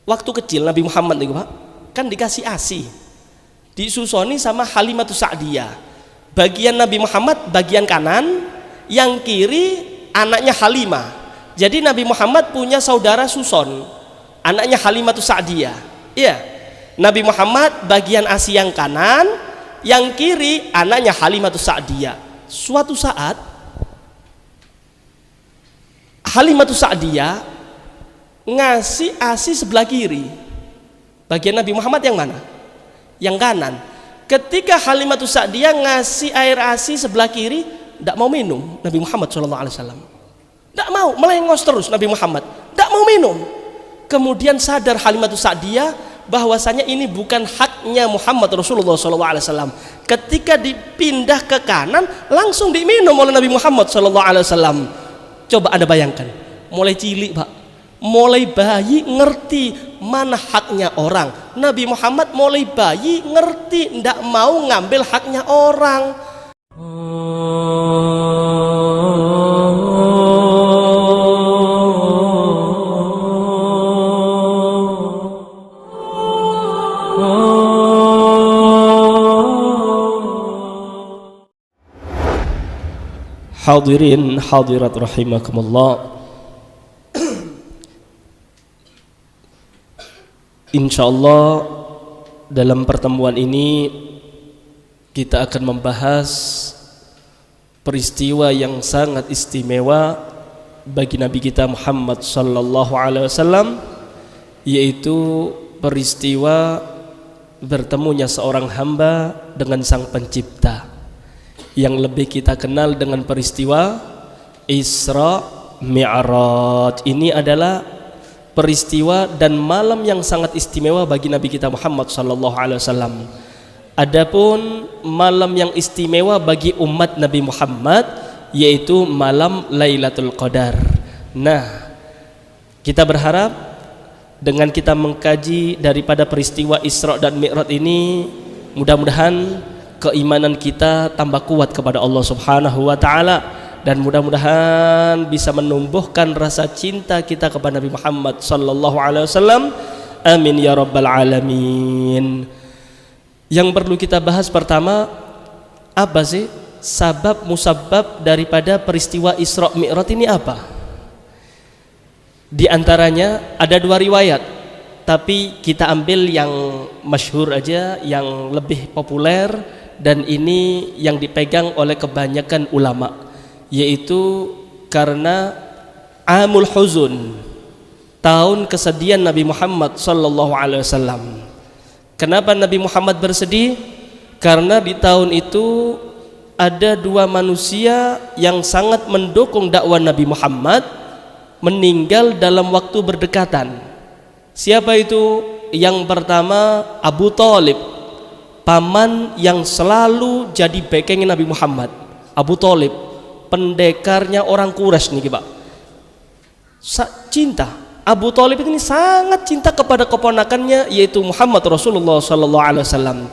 waktu kecil Nabi Muhammad nih Pak, kan dikasih ASI, disusoni sama Halimatus Sa'diyah. Bagian Nabi Muhammad bagian kanan, yang kiri anaknya Halimah. Jadi Nabi Muhammad punya saudara suson, anaknya Halimatus Sa'diyah. Iya, Nabi Muhammad bagian ASI yang kanan, yang kiri anaknya Halimatus Sa'diyah. Suatu saat Halimatus Sa'diyah ngasih ASI sebelah kiri. Bagian Nabi Muhammad yang mana? Yang kanan. Ketika Halimatus Sa'diyah ngasih air ASI sebelah kiri, tidak mau minum Nabi Muhammad SAW. Tidak mau, melengos terus Nabi Muhammad, tidak mau minum. Kemudian sadar Halimatus Sa'diyah bahwasanya ini bukan haknya Muhammad Rasulullah SAW. Ketika dipindah ke kanan, langsung diminum oleh Nabi Muhammad SAW. Coba Anda bayangkan, mulai cilik Pak, mulai bayi ngerti mana haknya orang. Nabi Muhammad mulai bayi ngerti, tidak mau ngambil haknya orang. Hadirin hadirat rahimakumullah. Insyaallah dalam pertemuan ini kita akan membahas peristiwa yang sangat istimewa bagi Nabi kita Muhammad sallallahu alaihi wasallam, yaitu peristiwa bertemunya seorang hamba dengan Sang Pencipta, yang lebih kita kenal dengan peristiwa Isra Mi'raj. Ini adalah peristiwa dan malam yang sangat istimewa bagi Nabi kita Muhammad sallallahu alaihi wasallam. Adapun malam yang istimewa bagi umat Nabi Muhammad yaitu malam Lailatul Qadar. Nah, kita berharap dengan kita mengkaji daripada peristiwa Isra dan Mi'raj ini, mudah-mudahan keimanan kita tambah kuat kepada Allah Subhanahu wa taala, dan mudah-mudahan bisa menumbuhkan rasa cinta kita kepada Nabi Muhammad sallallahu alaihi wasallam. Amin ya rabbal alamin. Yang perlu kita bahas pertama, apa sih sabab musabab daripada peristiwa Isra Mi'raj ini apa? Di antaranya ada dua riwayat, tapi kita ambil yang masyhur aja, yang lebih populer, dan ini yang dipegang oleh kebanyakan ulama, yaitu karena Amul Huzun, tahun kesedihan Nabi Muhammad sallallahu alaihi wasallam. Kenapa Nabi Muhammad bersedih? Karena di tahun itu ada dua manusia yang sangat mendukung dakwah Nabi Muhammad meninggal dalam waktu berdekatan. Siapa itu? Yang pertama Abu Thalib, paman yang selalu jadi backingnya Nabi Muhammad. Abu Thalib, pendekarnya orang Quraisy nih Pak. Cinta Abu Thalib ini sangat cinta kepada keponakannya yaitu Muhammad Rasulullah sallallahu alaihi wasallam.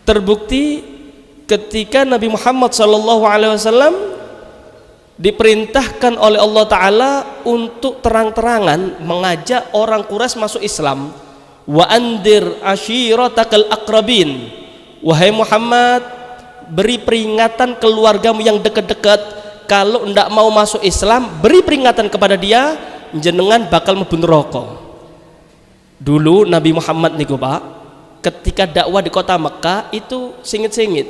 Terbukti ketika Nabi Muhammad sallallahu alaihi wasallam diperintahkan oleh Allah taala untuk terang-terangan mengajak orang Quraisy masuk Islam. Wa andir ashiratakal aqrabin, wahai Muhammad, beri peringatan keluargamu yang dekat-dekat, kalau tidak mau masuk Islam, beri peringatan kepada dia, jenengan bakal mlebu neraka. Dulu Nabi Muhammad niku Pak, ketika dakwah di kota Mekah itu singit-singit,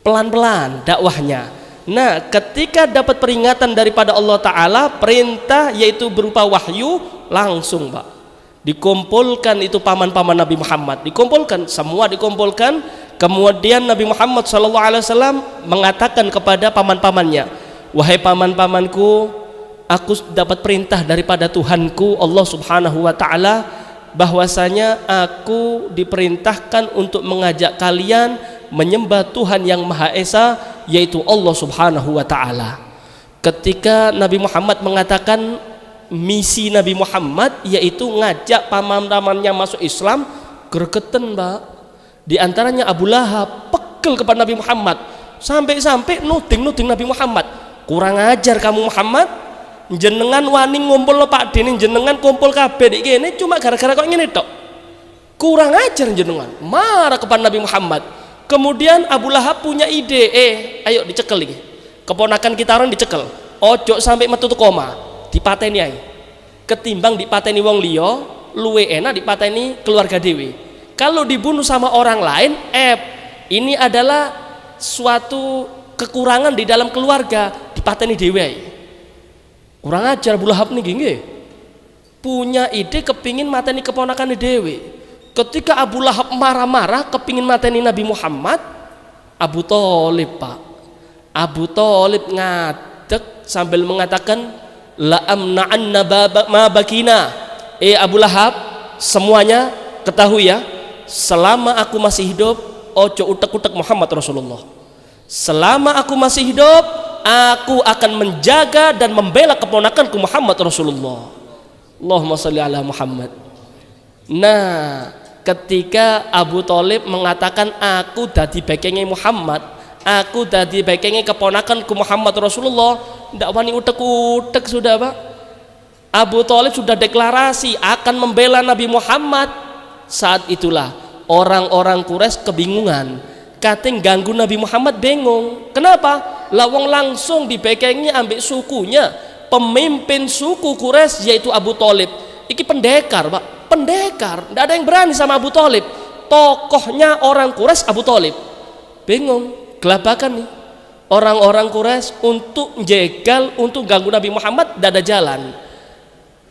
pelan-pelan dakwahnya. Nah, ketika dapat peringatan daripada Allah taala, perintah yaitu berupa wahyu, langsung Pak dikumpulkan itu paman-paman Nabi Muhammad, dikumpulkan, semua dikumpulkan. Kemudian Nabi Muhammad SAW mengatakan kepada paman-pamannya, wahai paman-pamanku, aku dapat perintah daripada Tuhanku Allah Subhanahu wa taala bahwasanya aku diperintahkan untuk mengajak kalian menyembah Tuhan yang Maha Esa, yaitu Allah Subhanahu wa taala. Ketika Nabi Muhammad mengatakan misi Nabi Muhammad yaitu ngajak paman-pamannya masuk Islam, gregeten Mbak. Di antaranya Abu Lahab pegel kepada Nabi Muhammad, sampai-sampai nuding Nabi Muhammad, kurang ajar kamu Muhammad, jenengan wani ngumpul Pak Dini, jenengan kumpul kabeh iki kene cuma gara-gara kok ngene tok. Kurang ajar jenengan, marah kepada Nabi Muhammad. Kemudian Abu Lahab punya ide, ayo dicekel iki. Keponakan kita orang dicekel. Ojo sampai metu koma, dipateni ae. Ketimbang dipateni wong liya, luwe enak dipateni keluarga dewe. Kalau dibunuh sama orang lain, ini adalah suatu kekurangan di dalam keluarga, dipateni dewe ae. Kurang ajar Abu Lahab niki nggih. Punya ide kepingin mateni keponakan dewe. Ketika Abu Lahab marah-marah kepingin mateni Nabi Muhammad, Abu Thalib Pak, Abu Thalib ngadeg sambil mengatakan la amna'anna ma bakina. Abu Lahab, semuanya ketahui ya, selama aku masih hidup ojo utek-utek Muhammad Rasulullah. Selama aku masih hidup aku akan menjaga dan membela keponakanku Muhammad Rasulullah. Allahumma sholli ala Muhammad. Nah, ketika Abu Thalib mengatakan aku dadi bekenge Muhammad, aku dadi bekenge keponakanku Muhammad Rasulullah, ndak wani utek-utek sudah Pak. Abu Thalib sudah deklarasi akan membela Nabi Muhammad. Saat itulah orang-orang Quraisy kebingungan, kating ganggu Nabi Muhammad bingung. Kenapa? Lawang langsung dibekengi ambek sukunya, pemimpin suku Quraisy yaitu Abu Thalib. Iki pendekar Pak, pendekar, tidak ada yang berani sama Abu Thalib. Tokohnya orang Quraisy Abu Thalib. Bingung, gelabakan nih orang-orang Quraisy untuk jegal, untuk ganggu Nabi Muhammad, tidak ada jalan.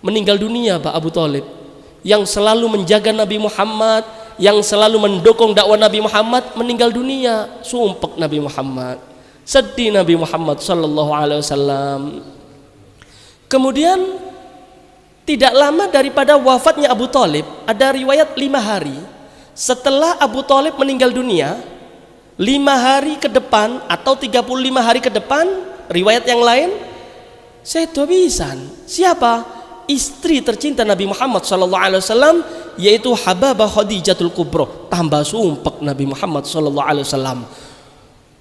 Meninggal dunia Pak Abu Thalib, yang selalu menjaga Nabi Muhammad, yang selalu mendukung dakwah Nabi Muhammad, meninggal dunia. Sumpek Nabi Muhammad, sedih Nabi Muhammad sallallahu alaihi wasallam. Kemudian tidak lama daripada wafatnya Abu Thalib, ada riwayat 5 hari setelah Abu Thalib meninggal dunia, 5 hari ke depan atau 35 hari ke depan, riwayat yang lain, sedo pisan. Siapa? Istri tercinta Nabi Muhammad SAW, yaitu Hababah Khadijatul Kubra. Tambah sumpek Nabi Muhammad SAW,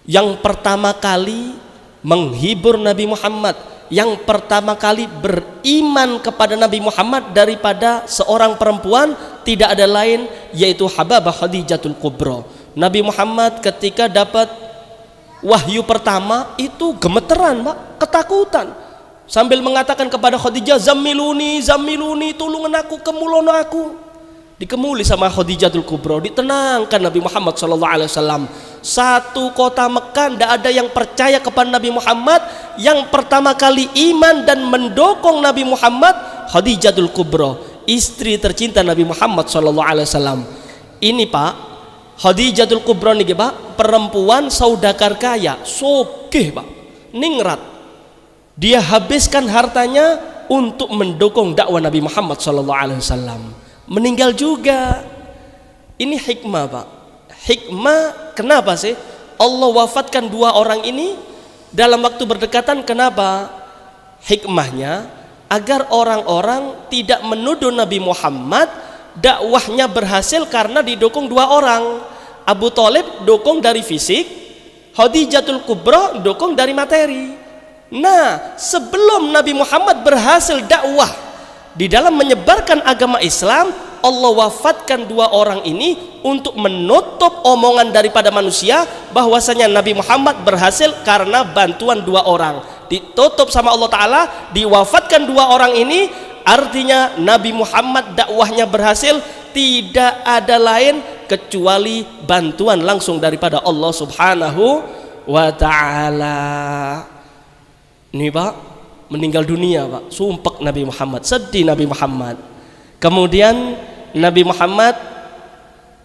yang pertama kali menghibur Nabi Muhammad, yang pertama kali beriman kepada Nabi Muhammad daripada seorang perempuan, tidak ada lain yaitu Hababah Khadijatul Kubra. Nabi Muhammad ketika dapat wahyu pertama itu gemeteran Pak, ketakutan, sambil mengatakan kepada Khadijah, zammiluni, zammiluni, tulungan aku, kemulono aku. Dikemuli sama Khadijatul Kubra, ditenangkan Nabi Muhammad SAW. Satu kota Mekah tidak ada yang percaya kepada Nabi Muhammad. Yang pertama kali iman dan mendukung Nabi Muhammad, Khadijatul Kubra, istri tercinta Nabi Muhammad SAW. Ini Pak, Khadijatul Kubra nih Pak, perempuan saudagar kaya, sogeh Pak, ningrat. Dia habiskan hartanya untuk mendukung dakwah Nabi Muhammad SAW. Meninggal juga. Ini hikmah Pak. Hikmah kenapa sih Allah wafatkan 2 orang ini dalam waktu berdekatan? Kenapa? Hikmahnya agar orang-orang tidak menuduh Nabi Muhammad dakwahnya berhasil karena didukung 2 orang. Abu Thalib dukung dari fisik, Khadijatul Kubra dukung dari materi. Nah, sebelum Nabi Muhammad berhasil dakwah di dalam menyebarkan agama Islam, Allah wafatkan 2 orang ini untuk menutup omongan daripada manusia bahwasanya Nabi Muhammad berhasil karena bantuan 2 orang. Ditutup sama Allah Ta'ala, diwafatkan 2 orang ini, artinya Nabi Muhammad dakwahnya berhasil, tidak ada lain kecuali bantuan langsung daripada Allah Subhanahu wa Ta'ala. Ini Pak, meninggal dunia Pak, sumpek Nabi Muhammad, sedih Nabi Muhammad. Kemudian Nabi Muhammad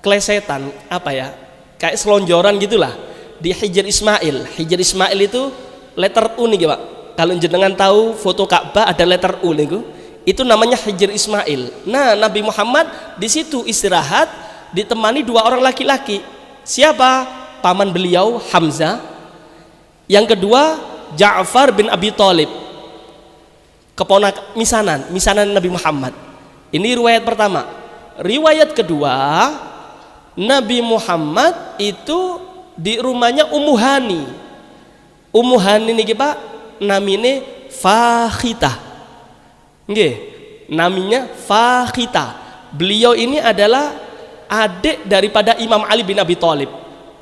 klesetan, apa ya, kayak selonjoran gitulah di Hijr Ismail. Hijr Ismail itu letter U nih Pak. Kalau jenengan tahu foto Ka'bah ada letter U nih, itu namanya Hijr Ismail. Nah, Nabi Muhammad di situ istirahat ditemani 2 orang laki-laki. Siapa? Paman beliau Hamzah. Yang kedua Ja'far bin Abi Thalib, keponak misanan Nabi Muhammad. Ini riwayat pertama. Riwayat kedua, Nabi Muhammad itu di rumahnya Ummu Hani. Ummu Hani niki Pak, namine Fakhitah. Nggih, namanya Fakhitah. Beliau ini adalah adik daripada Imam Ali bin Abi Thalib.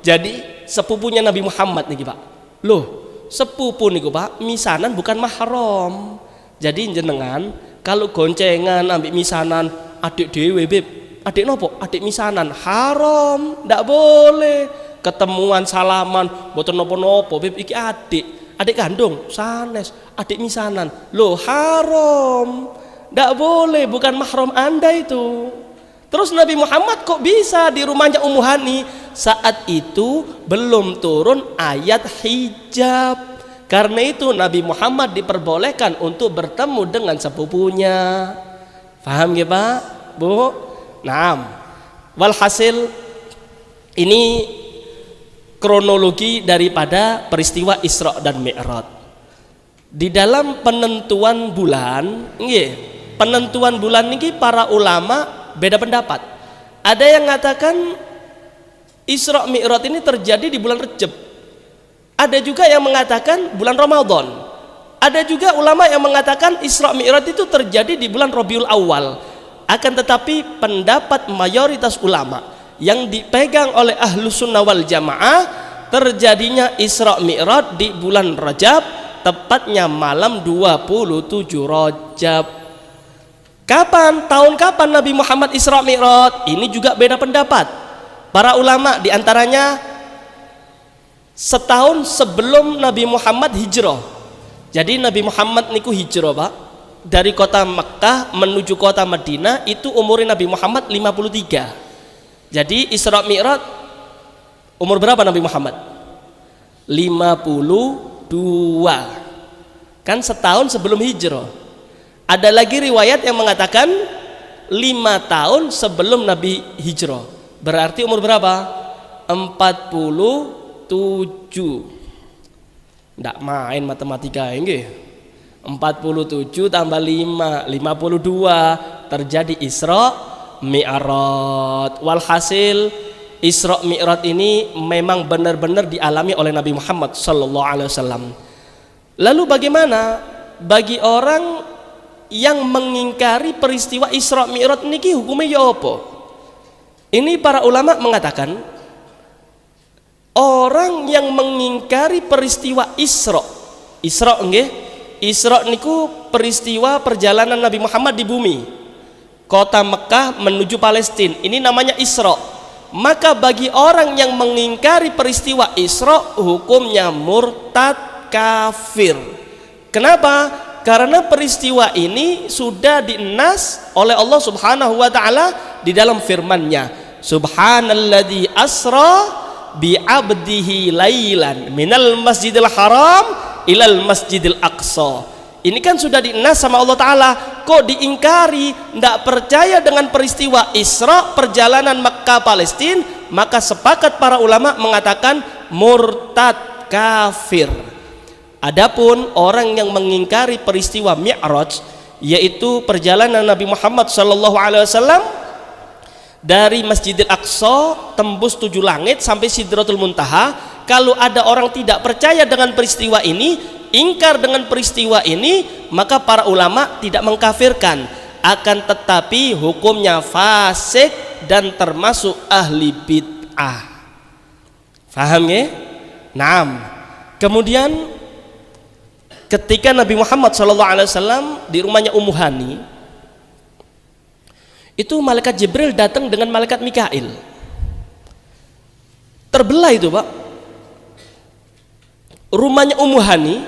Jadi sepupunya Nabi Muhammad nih Pak. Loh, sepupu niku Pak, misanan bukan mahram. Jadi jenengan kalau goncengan ambil misanan adik dewe beb, adik nopo? Adik misanan haram, ndak boleh. Ketemuan salaman, boten nopo-nopo beb iki adik kandung, sanes, adik misanan. Loh, haram. Ndak boleh, bukan mahram Anda itu. Terus Nabi Muhammad kok bisa di rumahnya Ummu Hani? Saat itu belum turun ayat hijab. Karena itu Nabi Muhammad diperbolehkan untuk bertemu dengan sepupunya. Paham ya Pak? Bu? Naam. Walhasil ini kronologi daripada peristiwa Isra dan Mi'raj. Di dalam penentuan bulan, nggih, penentuan bulan ini para ulama beda pendapat. Ada yang mengatakan Isra Mi'raj ini terjadi di bulan Rejab. Ada juga yang mengatakan bulan Ramadan. Ada juga ulama yang mengatakan Isra Mi'raj itu terjadi di bulan Rabiul Awal. Akan tetapi pendapat mayoritas ulama yang dipegang oleh Ahlus Sunnah wal Jamaah, terjadinya Isra Mi'raj di bulan Rajab, tepatnya malam 27 Rajab. Kapan? Tahun kapan Nabi Muhammad Isra Mi'raj? Ini juga beda pendapat. Para ulama diantaranya setahun sebelum Nabi Muhammad hijrah. Jadi Nabi Muhammad niku hijrah Pak, dari kota Mekkah menuju kota Madinah, itu umurnya Nabi Muhammad 53. Jadi Isra Mi'raj umur berapa Nabi Muhammad? 52. Kan setahun sebelum hijrah. Ada lagi riwayat yang mengatakan 5 tahun sebelum Nabi hijrah. Berarti umur berapa? 47. Nggak main matematika ini. 47 tambah 5, 52. Terjadi Isra Mi'raj. Walhasil Isra Mi'raj ini memang benar-benar dialami oleh Nabi Muhammad sallallahu alaihi wasallam. Lalu bagaimana bagi orang yang mengingkari peristiwa Isra Mi'raj niki hukumnya ya apa? Ini para ulama mengatakan orang yang mengingkari peristiwa Isra nggih, Isra niku peristiwa perjalanan Nabi Muhammad di bumi, kota Mekah menuju Palestina, ini namanya Isra. Maka bagi orang yang mengingkari peristiwa Isra, hukumnya murtad, kafir. Kenapa? Karena peristiwa ini sudah dinas oleh Allah Subhanahu wa taala di dalam firman-Nya, Subhanalladzi asra bi 'abdihi lailan minal masjidil haram ilal masjidil aqsa. Ini kan sudah dinas sama Allah taala, kok diingkari, tidak percaya dengan peristiwa Isra, perjalanan Makkah Palestina? Maka sepakat para ulama mengatakan murtad, kafir. Adapun orang yang mengingkari peristiwa Mi'raj, yaitu perjalanan Nabi Muhammad SAW dari Masjidil Aqsa tembus 7 langit sampai Sidratul Muntaha, kalau ada orang tidak percaya dengan peristiwa ini, ingkar dengan peristiwa ini, maka para ulama tidak mengkafirkan, akan tetapi hukumnya fasik dan termasuk ahli bid'ah. Faham ya? Naam. Kemudian ketika Nabi Muhammad SAW di rumahnya Ummu Hani, itu malaikat Jibril datang dengan malaikat Mikail. Terbelah itu Pak. Rumahnya Ummu Hani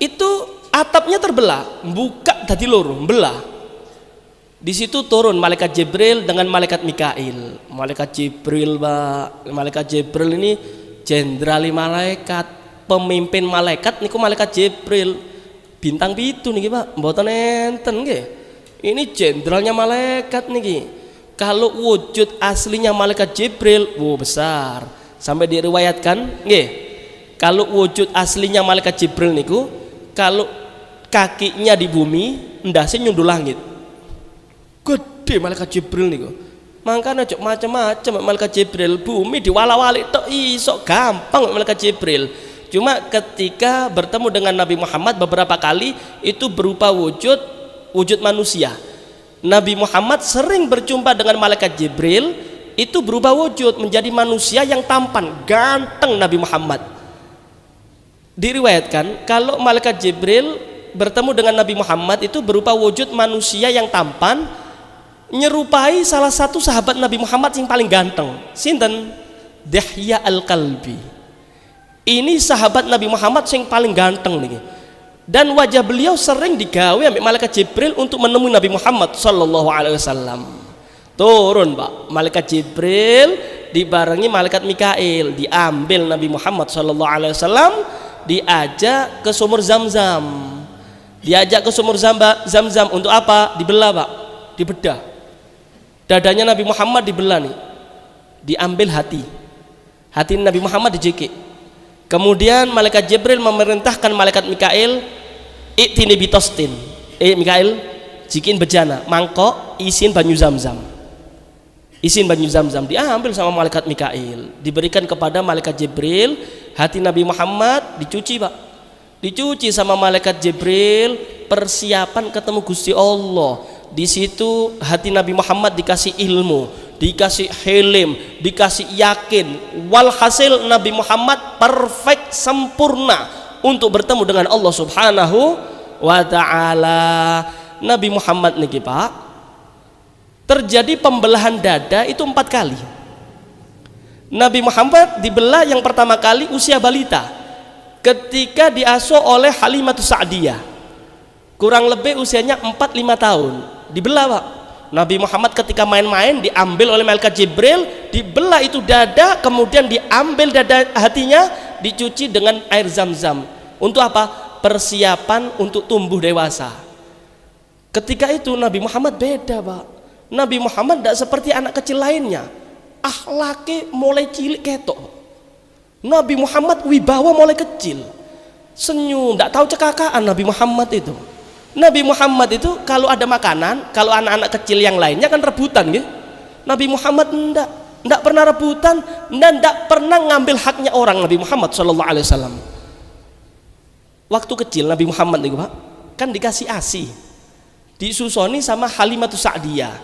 itu atapnya terbelah, buka tadi loro, belah. Di situ turun malaikat Jibril dengan malaikat Mikail. Malaikat Jibril Pak, malaikat Jibril ini jenderal malaikat, pemimpin malaikat niku malaikat Jibril. Bintang pitu niki Pak, mboten enten nggih. Ini jenderalnya malaikat niki. Kalau wujud aslinya malaikat Jibril, besar. Sampai diriwayatkan nggih, kalau wujud aslinya malaikat Jibril niku, kalau kakinya di bumi, ndase nyundul langit. Gede malaikat Jibril niku. Makanya cok macam-macam malaikat Jibril, bumi diwala-wali tok iso gampang malaikat Jibril. Cuma ketika bertemu dengan Nabi Muhammad beberapa kali itu berupa wujud manusia. Nabi Muhammad sering berjumpa dengan malaikat Jibril itu berubah wujud menjadi manusia yang tampan, ganteng Nabi Muhammad. Diriwayatkan kalau malaikat Jibril bertemu dengan Nabi Muhammad itu berupa wujud manusia yang tampan, nyerupai salah satu sahabat Nabi Muhammad yang paling ganteng. Sinten? Dihya Al-Kalbi. Ini sahabat Nabi Muhammad yang paling ganteng nih. Dan wajah beliau sering digawe ambil malaikat Jibril untuk menemui Nabi Muhammad sallallahu alaihi wasallam. Turun, Pak. Malaikat Jibril dibarengi malaikat Mikail, diambil Nabi Muhammad sallallahu alaihi wasallam, diajak ke sumur Zam-Zam. Diajak ke sumur Zam-Zam untuk apa? Dibelah, Pak. Dibedah. Dadanya Nabi Muhammad dibelah nih. Diambil hati. Hati Nabi Muhammad dijekik. Kemudian malaikat Jibril memerintahkan malaikat Mikail, "I'tini bitostin." Mikail, jikin bejana, mangkok isin banyu Zam-Zam. Isin banyu Zam-Zam diambil sama malaikat Mikail, diberikan kepada malaikat Jibril. Hati Nabi Muhammad dicuci, Pak. Dicuci sama malaikat Jibril, persiapan ketemu Gusti Allah. Di situ hati Nabi Muhammad dikasih ilmu, dikasih hilim, dikasih yakin. Walhasil Nabi Muhammad perfect, sempurna untuk bertemu dengan Allah Subhanahu wa ta'ala. Nabi Muhammad niki, Pak, terjadi pembelahan dada itu 4 kali. Nabi Muhammad dibelah yang pertama kali usia balita ketika diasuh oleh Halimatus Sa'diyah, kurang lebih usianya 4-5 tahun. Dibelah, Pak. Nabi Muhammad ketika main-main diambil oleh malaikat Jibril, dibelah itu dada, kemudian diambil dada hatinya, dicuci dengan air Zam-Zam. Untuk apa? Persiapan untuk tumbuh dewasa. Ketika itu Nabi Muhammad beda, Pak. Nabi Muhammad tidak seperti anak kecil lainnya. Akhlaknya mulai cilik ketok. Nabi Muhammad wibawa mulai kecil. Senyum, tidak tahu cekakaan Nabi Muhammad itu. Nabi Muhammad itu kalau ada makanan, kalau anak-anak kecil yang lainnya kan rebutan gitu. Nabi Muhammad enggak pernah rebutan dan enggak pernah ngambil haknya orang. Nabi Muhammad sallallahu alaihi wasallam. Waktu kecil Nabi Muhammad itu, Pak, kan dikasih ASI. Disusoni sama Halimatus Sa'diyah.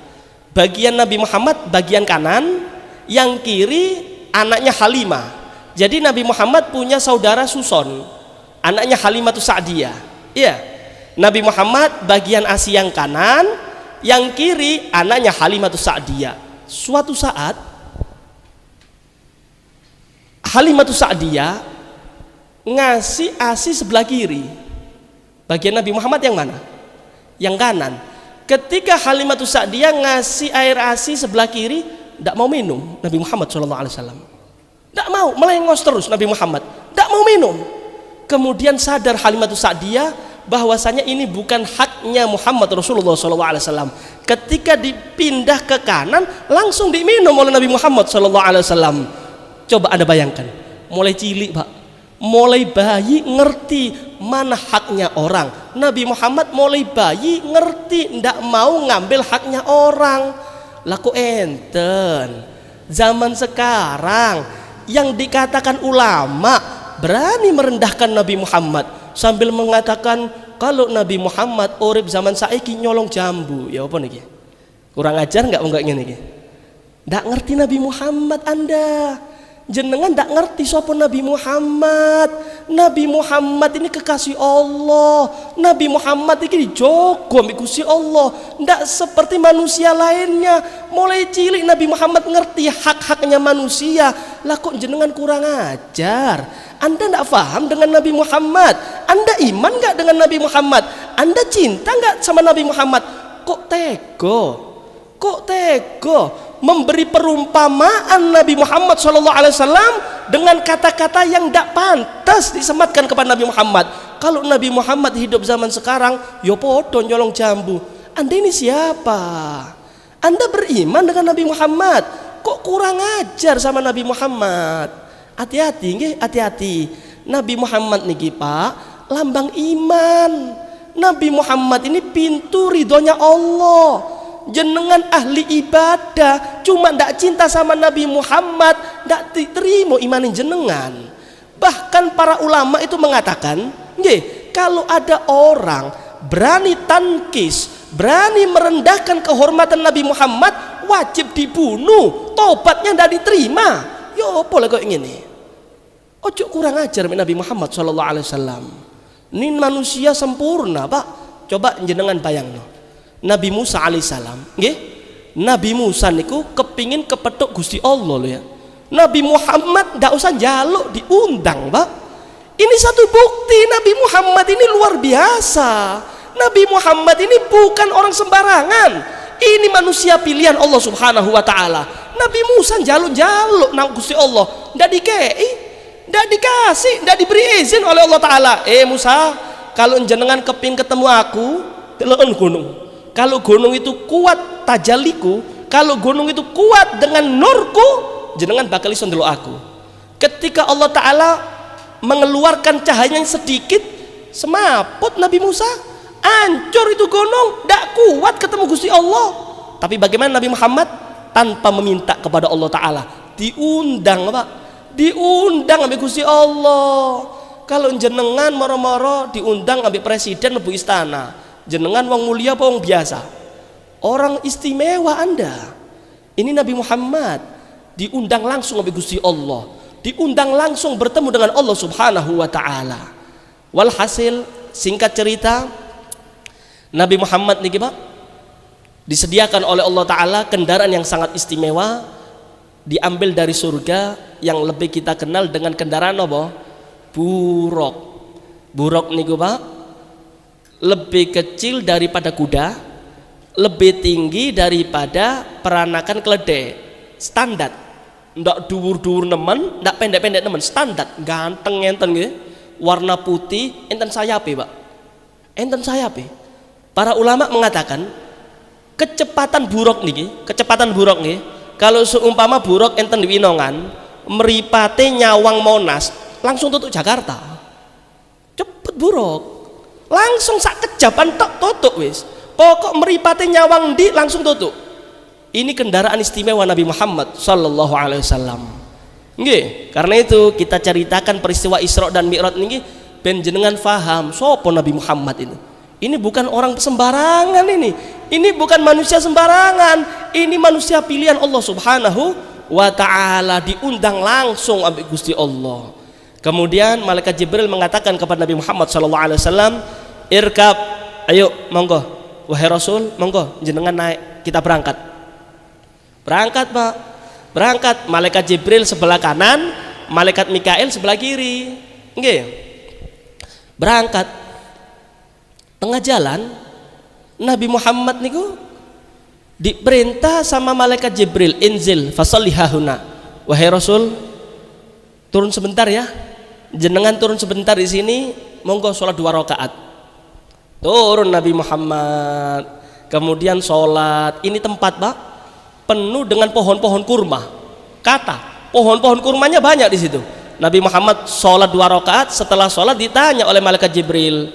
Bagian Nabi Muhammad bagian kanan, yang kiri anaknya Halimah. Jadi Nabi Muhammad punya saudara suson, anaknya Halimatus Sa'diyah. Iya. Nabi Muhammad bagian ASI yang kanan, yang kiri anaknya Halimatus Sa'diyah. Suatu saat Halimatus Sa'diyah ngasih ASI sebelah kiri. Bagian Nabi Muhammad yang mana? Yang kanan. Ketika Halimatus Sa'diyah ngasih air ASI sebelah kiri, tidak mau minum Nabi Muhammad SAW. Tidak mau, melengos terus Nabi Muhammad, tidak mau minum. Kemudian sadar Halimatus Sa'diyah bahwasanya ini bukan haknya Muhammad Rasulullah SAW. Ketika dipindah ke kanan, langsung diminum oleh Nabi Muhammad SAW. Coba Anda bayangkan, mulai cilik, Pak, mulai bayi ngerti mana haknya orang. Nabi Muhammad mulai bayi ngerti, ndak mau ngambil haknya orang. Laku enten zaman sekarang yang dikatakan ulama berani merendahkan Nabi Muhammad sambil mengatakan kalau Nabi Muhammad urip zaman saiki nyolong jambu. Ya apa niki? Kurang ajar enggak ngene iki? Ndak ngerti Nabi Muhammad Anda. Jenengan ndak ngerti sapa Nabi Muhammad. Nabi Muhammad ini kekasih Allah. Nabi Muhammad ini dijogo ambek Gusti Allah. Ndak seperti manusia lainnya. Mulai cilik Nabi Muhammad ngerti hak-haknya manusia. Lah kok jenengan kurang ajar? Anda ndak paham dengan Nabi Muhammad? Anda iman nggak dengan Nabi Muhammad? Anda cinta nggak sama Nabi Muhammad? Kok tego? Kok tego memberi perumpamaan Nabi Muhammad SAW dengan kata-kata yang tidak pantas disematkan kepada Nabi Muhammad? Kalau Nabi Muhammad hidup zaman sekarang, yo podo nyolong jambu. Anda ini siapa? Anda beriman dengan Nabi Muhammad? Kok kurang ajar sama Nabi Muhammad? Hati-hati, nggih, hati-hati. Nabi Muhammad niki, Pak, lambang iman. Nabi Muhammad ini pintu ridhonya Allah. Jenengan ahli ibadah, cuma ndak cinta sama Nabi Muhammad, ndak diterima imanin jenengan. Bahkan para ulama itu mengatakan, nggih, kalau ada orang berani tankis, berani merendahkan kehormatan Nabi Muhammad, wajib dibunuh, tobatnya tidak diterima. Yo boleh kok ini. Ojo kurang ajar Nabi Muhammad sallallahu alaihi wasallam. Ini manusia sempurna, Pak. Coba jenengan bayangno. Nabi Musa alaihissalam, nggih? Nabi Musa niku kepingin kepethuk Gusti Allah lho ya. Nabi Muhammad ndak usah njaluk, diundang, Pak. Ini satu bukti Nabi Muhammad ini luar biasa. Nabi Muhammad ini bukan orang sembarangan. Ini manusia pilihan Allah Subhanahu wa taala. Nabi Musa njaluk-njaluk nang Gusti Allah, ndak dikei, ndak dikasih, ndak diberi izin oleh Allah taala. Musa, kalau jenengan keping ketemu aku, telepon gunung. Kalau gunung itu kuat tajaliku, kalau gunung itu kuat dengan nurku, jenengan bakal iso ndelok aku. Ketika Allah taala mengeluarkan cahayanya sedikit, semaput Nabi Musa, hancur itu gunung, tidak kuat ketemu Gusti Allah. Tapi bagaimana Nabi Muhammad? Tanpa meminta kepada Allah taala, diundang, Pak, diundang ambil Gusti Allah. Kalau jenengan moro-moro diundang ambil presiden lebu istana, jenengan wong mulia apa wong biasa? Orang istimewa Anda. Ini Nabi Muhammad diundang langsung ambil Gusti Allah, diundang langsung bertemu dengan Allah Subhanahu wa taala. Walhasil, singkat cerita, Nabi Muhammad niki, Pak, disediakan oleh Allah taala kendaraan yang sangat istimewa, diambil dari surga, yang lebih kita kenal dengan kendaraan apa? Buruk. Buruk niku, Pak, lebih kecil daripada kuda, lebih tinggi daripada peranakan keledai. Standar, ndak dhuwur-dhuwur nemen, ndak pendek-pendek nemen, standar, ganteng enten nggih. Warna putih, enten sayape, Pak. Enten sayape. Para ulama mengatakan kecepatan buruk niki, kecepatan buruk nggih, kalau seumpama buruk enten di Winongan, meripate nyawang Monas, langsung tutup Jakarta. Cepet buruk. Langsung sak kejaban tok tutup wis. Pokok meripate nyawang di langsung tutup. Ini kendaraan istimewa Nabi Muhammad sallallahu alaihi wasallam. Nggih, karena itu kita ceritakan peristiwa Isra dan Mi'raj niki ben jenengan faham sapa Nabi Muhammad itu. Ini bukan orang sembarangan ini. Ini bukan manusia sembarangan. Ini manusia pilihan Allah Subhanahu wa taala, diundang langsung ambil Gusti Allah. Kemudian malaikat Jibril mengatakan kepada Nabi Muhammad sallallahu alaihi wasallam, "Irkab, ayo monggo wahai Rasul, monggo jenengan naik, kita berangkat." Berangkat, Pak. Berangkat, malaikat Jibril sebelah kanan, malaikat Mikail sebelah kiri. Nggih. Berangkat. Tengah jalan Nabi Muhammad niku diperintah sama malaikat Jibril, "Inzil fasalli hahuna." Wahai Rasul, turun sebentar ya. Jenengan turun sebentar di sini, monggo sholat 2 rakaat. Turun Nabi Muhammad, kemudian sholat. Ini tempat, Pak, penuh dengan pohon-pohon kurma. Kata, pohon-pohon kurmanya banyak di situ. Nabi Muhammad sholat 2 rakaat. Setelah sholat ditanya oleh malaikat Jibril,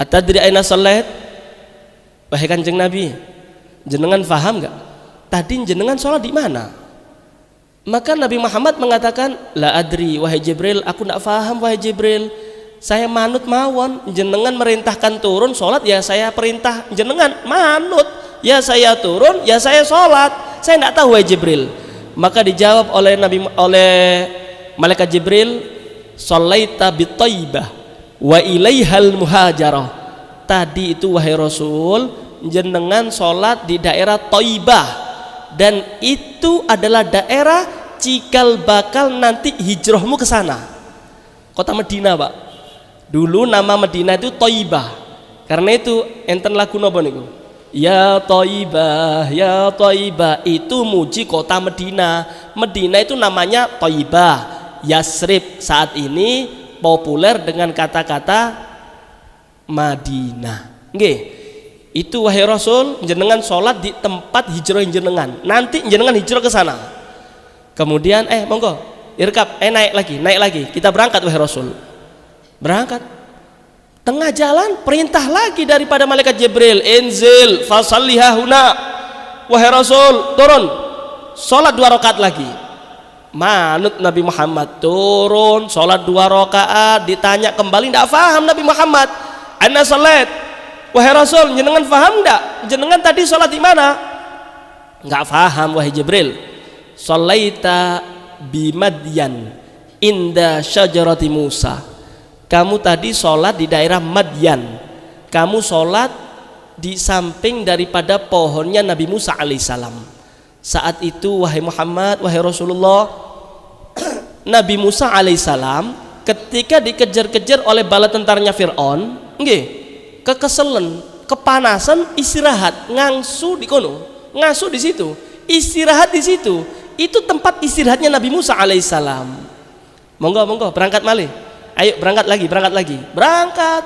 "Atadri aina sholat?" Wahai Kanjeng Nabi, jenengan faham nggak? Tadi jenengan sholat di mana? Maka Nabi Muhammad mengatakan, "La adri wahai Jibril, aku tidak faham wahai Jibril. Saya manut mawon, jenengan merintahkan turun sholat, ya saya perintah jenengan manut, ya saya turun, ya saya sholat. Saya tidak tahu wahai Jibril." Maka dijawab oleh malaikat Jibril, "Sholaita bi Thaibah wa ilaihal muhajarah." Tadi itu wahai Rasul, jenengan sholat di daerah Thaibah, dan itu adalah daerah cikal bakal nanti hijrahmu ke sana. Kota Medina, Pak. Dulu nama Medina itu Thaibah. Karena itu enten lagu napa niku? Ya Thaibah, ya Thaibah, itu muji kota Medina. Medina itu namanya Thaibah. Yasrib saat ini populer dengan kata-kata Madinah. Nggih. Itu wahai Rasul, jenengan sholat di tempat hijrah jenengan. Nanti jenengan hijrah ke sana. Kemudian monggo, irkab, naik lagi. Kita berangkat wahai Rasul. Berangkat. Tengah jalan perintah lagi daripada malaikat Jibril, "Inzil fasalliha huna." Wahai Rasul, turun. Sholat 2 rakaat lagi. manut Nabi Muhammad, turun sholat 2 rakaat, ditanya kembali tidak paham Nabi Muhammad, ana salat, wahai Rasul jenengan paham tidak, jenengan tadi sholat di mana? Nggak paham wahai Jibril. Sholaita bi Madyan inda syajarati Musa, kamu tadi sholat di daerah Madyan, kamu sholat di samping daripada pohonnya Nabi Musa alaihissalam. Saat itu wahai Muhammad, wahai Rasulullah, Nabi Musa alaihissalam ketika dikejar-kejar oleh bala tentaranya Fir'aun, kekeselen, kepanasan, istirahat, ngangsu di kono, ngasuh di situ, istirahat di situ. Itu tempat istirahatnya Nabi Musa alaihissalam. Monggo berangkat malih, ayo berangkat lagi, berangkat.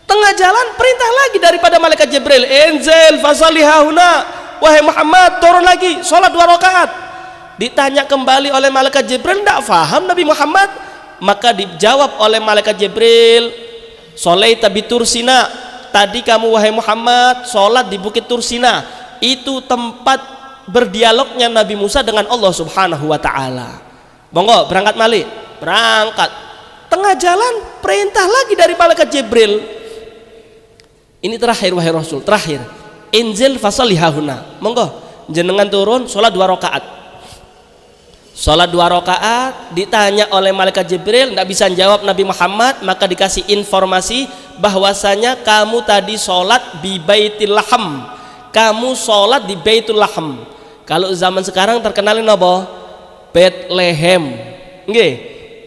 Tengah jalan perintah lagi daripada malaikat Jibril, enzel fasalihahuna, wahai Muhammad turun lagi sholat 2 rakaat. Ditanya kembali oleh malaikat Jibril, tidak faham Nabi Muhammad, maka dijawab oleh malaikat Jibril, sholaita bi Tursina, tadi kamu wahai Muhammad sholat di bukit Tursina, itu tempat berdialognya Nabi Musa dengan Allah subhanahu wa ta'ala. Monggo berangkat malih, berangkat. Tengah jalan perintah lagi dari malaikat Jibril, ini terakhir wahai Rasul, terakhir, inzil fasalihahuna, monggo jenengan turun sholat 2 rakaat. Sholat 2 rakaat, ditanya oleh malaikat Jibril, tidak bisa jawab Nabi Muhammad, maka dikasih informasi bahwasanya kamu tadi sholat di Baitul Laham, kamu sholat di Baitul Laham. Kalau zaman sekarang terkenalin apa? Bethlehem.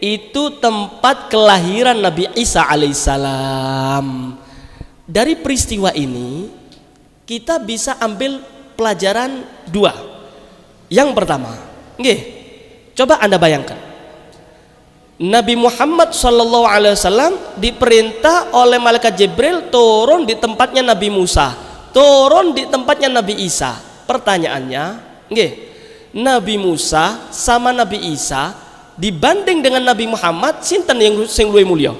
Itu tempat kelahiran Nabi Isa alaihissalam. Dari peristiwa ini kita bisa ambil pelajaran 2. Yang pertama, coba Anda bayangkan, Nabi Muhammad SAW diperintah oleh malaikat Jibril turun di tempatnya Nabi Musa, turun di tempatnya Nabi Isa. Pertanyaannya, Nabi Musa sama Nabi Isa dibanding dengan Nabi Muhammad, sinten yang sing luwih mulya?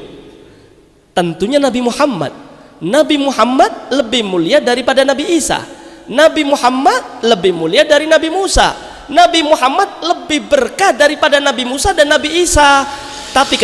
Tentunya Nabi Muhammad. Nabi Muhammad lebih mulia daripada Nabi Isa. Nabi Muhammad lebih mulia dari Nabi Musa. Nabi Muhammad lebih berkah daripada Nabi Musa dan Nabi Isa. Tapi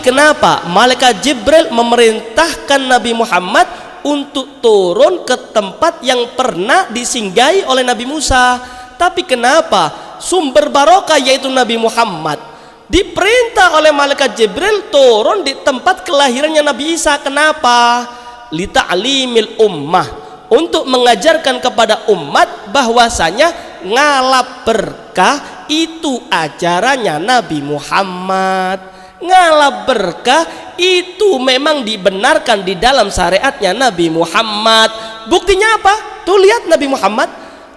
kenapa malaikat Jibril memerintahkan Nabi Muhammad untuk turun ke tempat yang pernah disinggahi oleh Nabi Musa? Tapi kenapa sumber barokah yaitu Nabi Muhammad diperintah oleh malaikat Jibril turun di tempat kelahirannya Nabi Isa? Kenapa? Lita'limil ummah, untuk mengajarkan kepada umat bahwasanya ngalap berkah itu ajarannya Nabi Muhammad. Ngalap berkah itu memang dibenarkan di dalam syariatnya Nabi Muhammad. Buktinya apa? Tuh lihat Nabi Muhammad.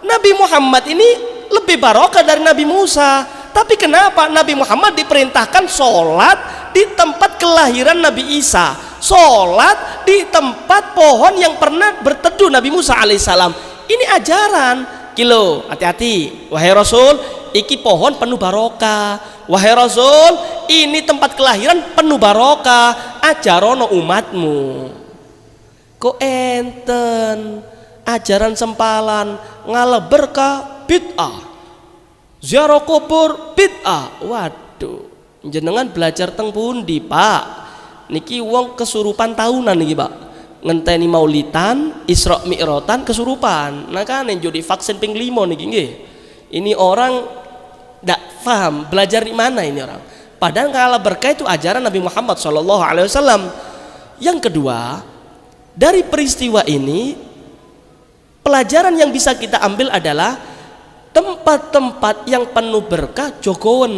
Nabi Muhammad ini lebih barokah dari Nabi Musa. Tapi kenapa Nabi Muhammad diperintahkan sholat di tempat kelahiran Nabi Isa, sholat di tempat pohon yang pernah berteduh Nabi Musa alaihissalam? Ini ajaran kilo, hati-hati wahai Rasul, iki pohon penuh barokah. Wahai Rasul, ini tempat kelahiran penuh barokah, ajarono umatmu. Kok enten ajaran sempalan ngalah berkah bid'ah, ziarah kubur bid'ah. Waduh, jenengan belajar teng pundi Pak? Niki wong kesurupan tahunan niki Pak, ngenteni maulitan, Isra Mi'ratan kesurupan. Nah kan yang jadi vaksin ping 5 niki nggih. Ini orang ndak paham belajar di mana ini orang. Padahal kalau berkah itu ajaran Nabi Muhammad SAW. Yang kedua, dari peristiwa ini pelajaran yang bisa kita ambil adalah tempat-tempat yang penuh berkah jogowen,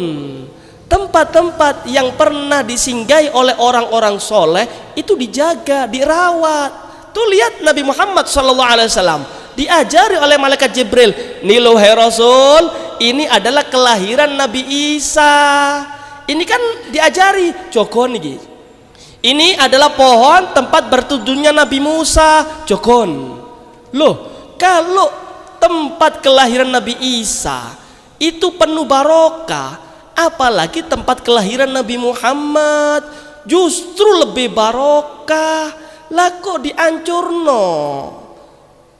tempat-tempat yang pernah disinggahi oleh orang-orang soleh itu dijaga, dirawat. Tuh lihat Nabi Muhammad SAW diajari oleh malaikat Jibril, nilu hai Rasul, ini adalah kelahiran Nabi Isa. Ini kan diajari jogon nih. Ini adalah pohon tempat berteduhnya Nabi Musa, jogon. Loh, kalau tempat kelahiran Nabi Isa itu penuh barokah, apalagi tempat kelahiran Nabi Muhammad justru lebih barokah. Lah kok dihancurno?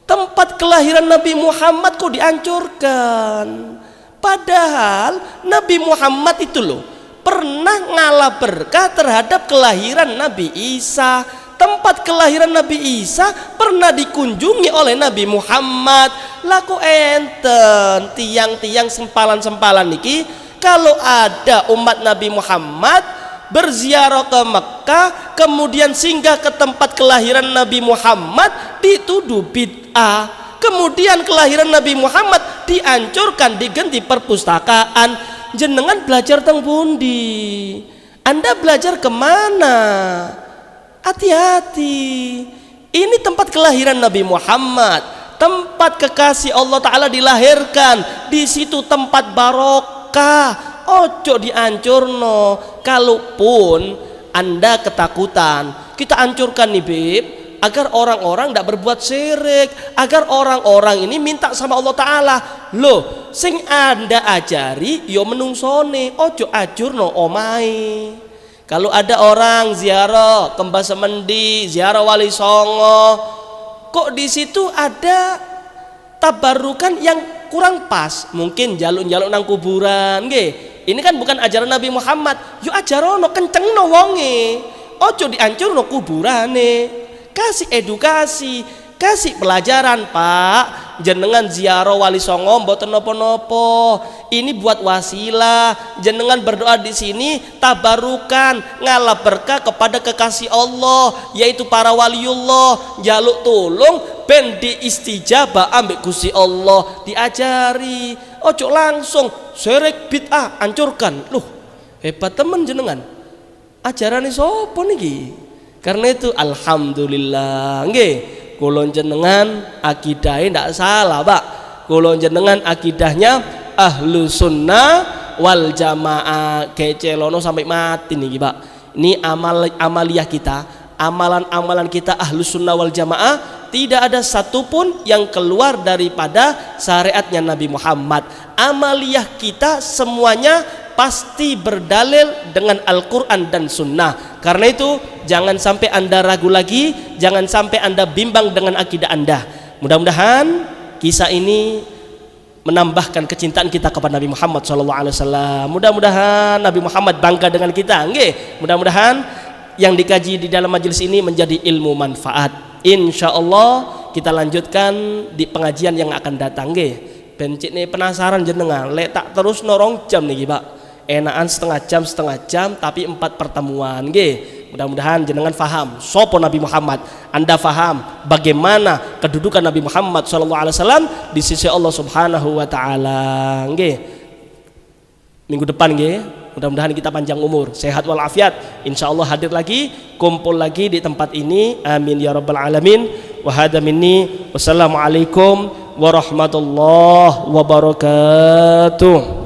Tempat kelahiran Nabi Muhammad kok dihancurkan? Padahal Nabi Muhammad itu loh pernah ngalah berkah terhadap kelahiran Nabi Isa. Tempat kelahiran Nabi Isa pernah dikunjungi oleh Nabi Muhammad. Laku enten tiang-tiang sempalan-sempalan niki, kalau ada umat Nabi Muhammad berziarah ke Mekah kemudian singgah ke tempat kelahiran Nabi Muhammad, dituduh bid'ah. Kemudian kelahiran Nabi Muhammad dihancurkan, diganti perpustakaan. Jenengan belajar teng pundi? Anda belajar kemana? Hati-hati. Ini tempat kelahiran Nabi Muhammad, tempat kekasih Allah Ta'ala dilahirkan. Di situ tempat barokah. Ojo dihancurno. Kalaupun Anda ketakutan, kita hancurkan nih Bib, agar orang-orang tidak berbuat syirik, agar orang-orang ini minta sama Allah Ta'ala. Loh, sing Anda ajari yo menungsone, ojo ajurno omai. Kalau ada orang ziarah ke Mbah Semendi, ziarah Wali Songo, kok di situ ada tabarukan yang kurang pas, mungkin jaluk-jaluk nang kuburan, nggih. Ini kan bukan ajaran Nabi Muhammad. Yo ajarono kencengno wonge, ojo dihancurno kuburane. Kasih edukasi, kasih pelajaran, Pak. Jenengan ziarah Wali Songo mboten napa-napa. Ini buat wasilah. Jenengan berdoa di sini tabarukan, ngalah berkah kepada kekasih Allah, yaitu para waliullah. Jaluk tolong ben diistijabah ambek Gusti Allah, diajari. Ojo langsung syirik bid'ah hancurkan. Loh, hebat temen jenengan. Ajarane sapa niki? Karena itu alhamdulillah nggih, kula jenengan akidahnya ndak salah, Pak. Kula jenengan akidahnya ahlu sunnah wal jamaah, kecelono sampai mati nih Pak. Ini amaliyah kita, amalan-amalan kita ahlu sunnah wal jamaah, tidak ada satupun yang keluar daripada syariatnya Nabi Muhammad. Amaliyah kita semuanya pasti berdalil dengan Al-Quran dan Sunnah. Karena itu jangan sampai Anda ragu lagi, jangan sampai Anda bimbang dengan akidah Anda. Mudah-mudahan kisah ini menambahkan kecintaan kita kepada Nabi Muhammad SAW. Mudah-mudahan Nabi Muhammad bangga dengan kita, nggih. Mudah-mudahan yang dikaji di dalam majelis ini menjadi ilmu manfaat. Insya Allah kita lanjutkan di pengajian yang akan datang, nggih. Bencik nih penasaran jenengan, lek tak terus norong jam nih Pak. Enakan setengah jam tapi 4 pertemuan, nggih. Mudah-mudahan jenengan faham sopo Nabi Muhammad. Anda faham bagaimana kedudukan Nabi Muhammad SAW di sisi Allah Subhanahu wa taala, nggih. Minggu depan nggih, mudah-mudahan kita panjang umur, sehat walafiat. Insyaallah hadir lagi, kumpul lagi di tempat ini. Amin ya rabbal alamin. Wa hada minni. Wassalamualaikum warahmatullahi wabarakatuh.